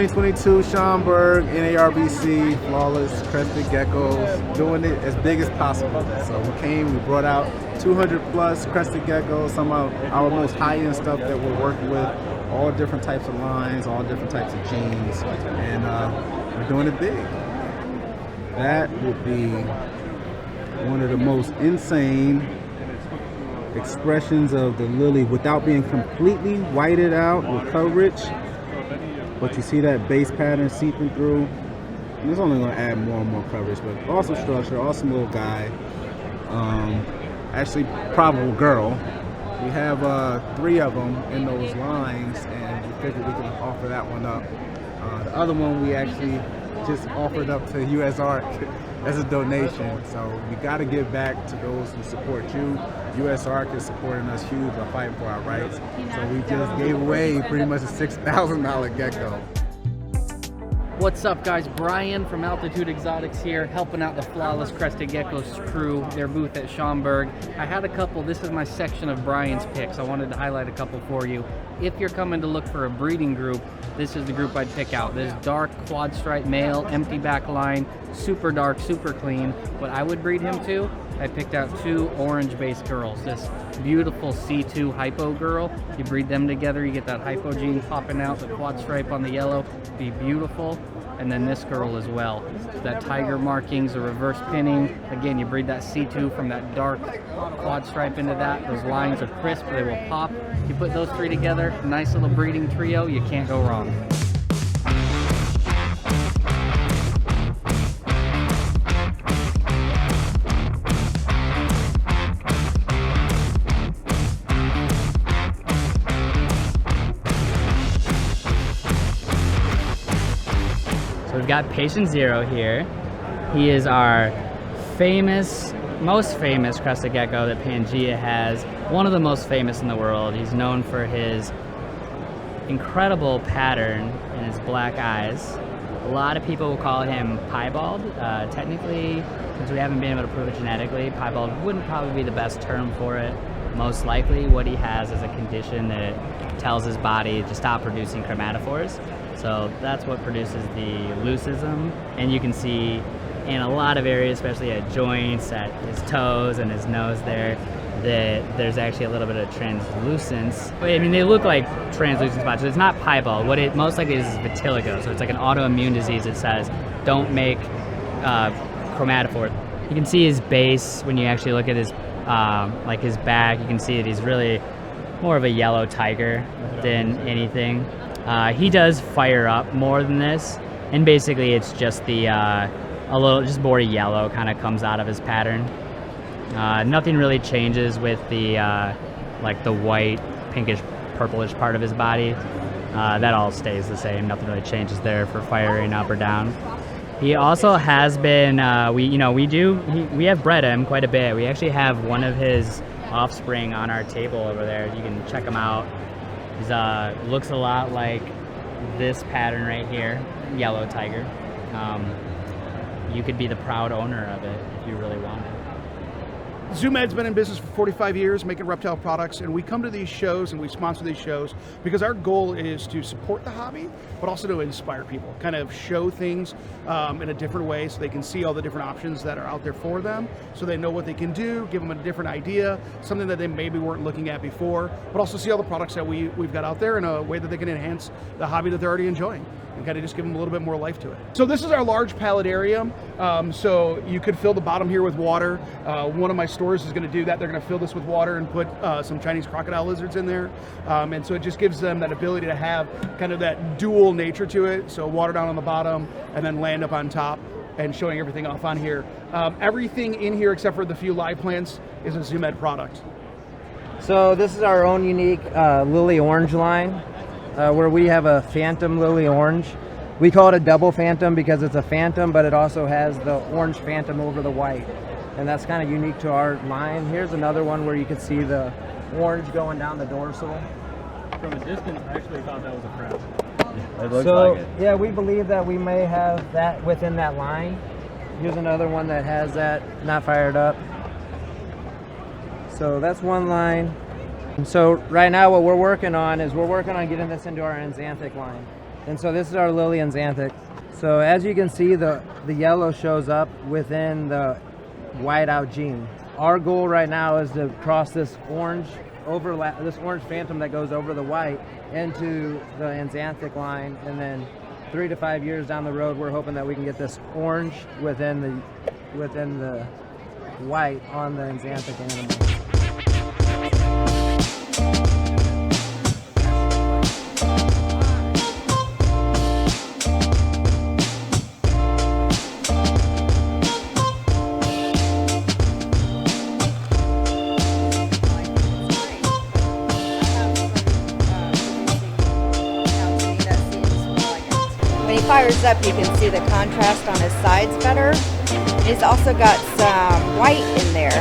2022 Schaumberg, NARBC, Flawless, Crested Geckos, doing it as big as possible. So we brought out 200 plus Crested Geckos, some of our most high-end stuff that we're working with, all different types of lines, all different types of genes, and we're doing it big. That would be one of the most insane expressions of the lily without being completely whited out with coverage. But you see that base pattern seeping through. And it's only going to add more and more coverage, but awesome structure, awesome little guy. Actually, probable girl. We have 3 of them in those lines, and we figured we could offer that one up. The other one we actually just offered up to US Art as a donation. So we got to give back to those who support you. US Art is supporting us huge by fighting for our rights. So we just gave away pretty much a $6,000 gecko. What's up, guys? Brian from Altitude Exotics here, helping out the Flawless Crested Geckos crew, their booth at Schaumberg. I had a couple. This is my section of Brian's picks. I wanted to highlight a couple for you. If you're coming to look for a breeding group, this is the group I'd pick out. This dark quad stripe male, empty back line, super dark, super clean. What I would breed him to, I picked out 2 orange-based girls. This beautiful C2 hypo girl. You breed them together, you get that hypo gene popping out, the quad stripe on the yellow, be beautiful. And then this girl as well. That tiger markings, the reverse pinning. Again, you breed that C2 from that dark quad stripe into that. Those lines are crisp, they will pop. You put those 3 together, nice little breeding trio, you can't go wrong. We've got Patient Zero here. He is our most famous crested gecko that Pangea has. One of the most famous in the world. He's known for his incredible pattern and his black eyes. A lot of people will call him piebald. Technically, since we haven't been able to prove it genetically, piebald wouldn't probably be the best term for it. Most likely what he has is a condition that tells his body to stop producing chromatophores. So that's what produces the leucism, and you can see in a lot of areas, especially at joints, at his toes and his nose there, that there's actually a little bit of translucence. I mean, they look like translucent spots, so it's not piebald. What it most likely is vitiligo, so it's like an autoimmune disease that says, don't make chromatophore. You can see his base when you actually look at his, like his back, you can see that he's really more of a yellow tiger than anything. He does fire up more than this, and basically it's just the just more yellow kind of comes out of his pattern. Nothing really changes with the like the white, pinkish, purplish part of his body. That all stays the same. Nothing really changes there for firing up or down. He also has been we have bred him quite a bit. We actually have one of his offspring on our table over there. You can check him out. He's looks a lot like this pattern right here, yellow tiger. You could be the proud owner of it if you really wanted. ZoomEd's been in business for 45 years making reptile products, and we come to these shows and we sponsor these shows because our goal is to support the hobby, but also to inspire people, kind of show things in a different way so they can see all the different options that are out there for them, so they know what they can do, give them a different idea, something that they maybe weren't looking at before, but also see all the products that we've got out there in a way that they can enhance the hobby that they're already enjoying and kind of just give them a little bit more life to it. So this is our large palletarium. So you could fill the bottom here with water. One of my stores is going to do that. They're going to fill this with water and put some Chinese crocodile lizards in there. And so it just gives them that ability to have kind of that dual nature to it. So water down on the bottom and then land up on top and showing everything off on here. Everything in here except for the few live plants is a ZoomEd product. So this is our own unique lily orange line. Where we have a phantom lily orange. We call it a double phantom because it's a phantom, but it also has the orange phantom over the white. And that's kind of unique to our line. Here's another one where you can see the orange going down the dorsal. From a distance, I actually thought that was a crab. It looks like it. Yeah, we believe that we may have that within that line. Here's another one that has that not fired up. So that's one line. So right now what we're working on is getting this into our Anxanthic line. And so this is our Lily and Xanthic. So as you can see, the yellow shows up within the white-out gene. Our goal right now is to cross this orange overlap, this orange phantom that goes over the white into the Xanthic line, and then 3 to 5 years down the road, we're hoping that we can get this orange within the white on the Xanthic animal. When he fires up, you can see the contrast on his sides better. He's also got some white in there.